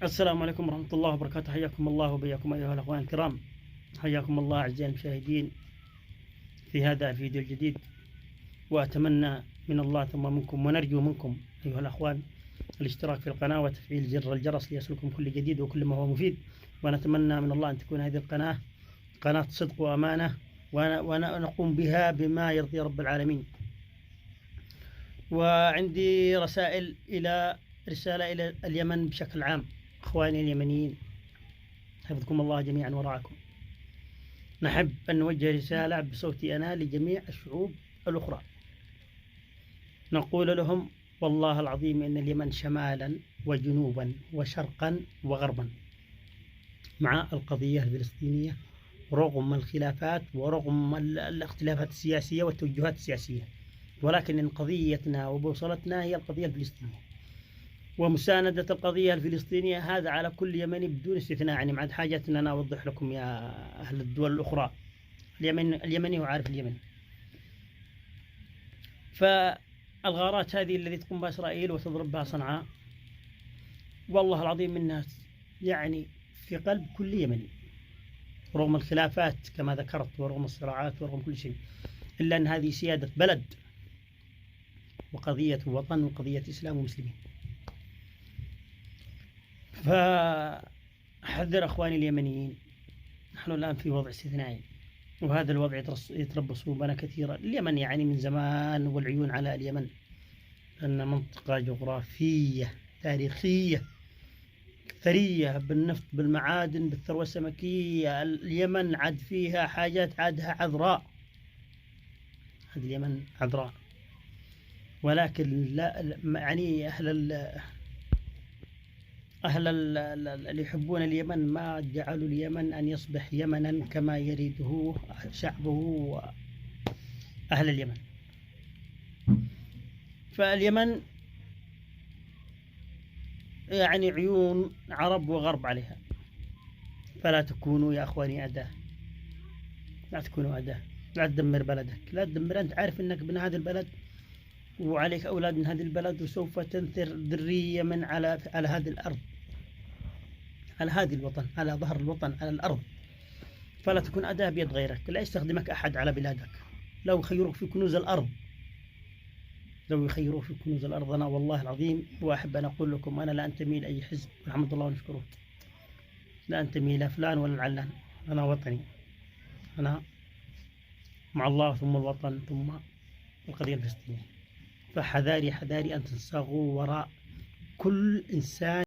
السلام عليكم ورحمة الله وبركاته. حياكم الله وبياكم أيها الأخوان الكرام. حياكم الله أعزائي المشاهدين في هذا الفيديو الجديد، وأتمنى من الله ثم منكم ونرجو منكم أيها الأخوان الاشتراك في القناة وتفعيل زر الجرس ليصلكم كل جديد وكل ما هو مفيد. ونتمنى من الله أن تكون هذه القناة قناة صدق وأمانة، ونقوم بها بما يرضي رب العالمين. وعندي رسالة إلى اليمن بشكل عام. إخواني اليمنيين حفظكم الله جميعا ورعاكم. نحب أن نوجه رسالة بصوتي أنا لجميع الشعوب الأخرى، نقول لهم والله العظيم إن اليمن شمالا وجنوبا وشرقا وغربا مع القضية الفلسطينية، رغم الخلافات ورغم الاختلافات السياسية والتوجهات السياسية، ولكن قضيتنا وبوصلتنا هي القضية الفلسطينية، ومساندة القضية الفلسطينية هذا على كل يمني بدون استثناء. يعني ما عاد حاجة أن أنا أوضح لكم يا أهل الدول الأخرى، اليمني وعارف اليمني. فالغارات هذه التي تقوم بها إسرائيل وتضرب بها صنعاء، والله العظيم إنها يعني في قلب كل يمني، رغم الخلافات كما ذكرت ورغم الصراعات ورغم كل شيء، إلا أن هذه سيادة بلد وقضية وطن وقضية إسلام ومسلمين. فأحذر أخواني اليمنيين، نحن الآن في وضع استثنائي، وهذا الوضع يتربص بنا كثيرا. اليمن يعني من زمان والعيون على اليمن، لأن منطقة جغرافية تاريخية ثرية بالنفط بالمعادن بالثروة السمكية. اليمن عاد فيها حاجات عادها عذراء، هذه اليمن عذراء، ولكن لا يعني أهل اللي يحبون اليمن ما جعلوا اليمن أن يصبح يمنا كما يريده شعبه وأهل اليمن. فاليمن يعني عيون عرب وغرب عليها، فلا تكونوا يا أخواني أعداء، لا تكونوا أعداء، لا تدمر بلدك، لا تدمر. أنت عارف أنك من هذا البلد وعليك أولاد من هذه البلد، وسوف تنثر ذرية من على هذه الأرض، على هذه الوطن، على ظهر الوطن، على الأرض. فلا تكون أداة بيد غيرك، لا يستخدمك أحد على بلادك. لو يخيروك في كنوز الأرض، لو يخيروك في كنوز الأرض، أنا والله العظيم وأحب أن أقول لكم أنا لا أنتمي لأي حزب، الحمد لله ونشكره، لا أنتمي إلى فلان ولا العلان. أنا وطني، أنا مع الله ثم الوطن ثم القضية الفلسطينية. فحذاري حذاري أن تنصاغوا وراء كل إنسان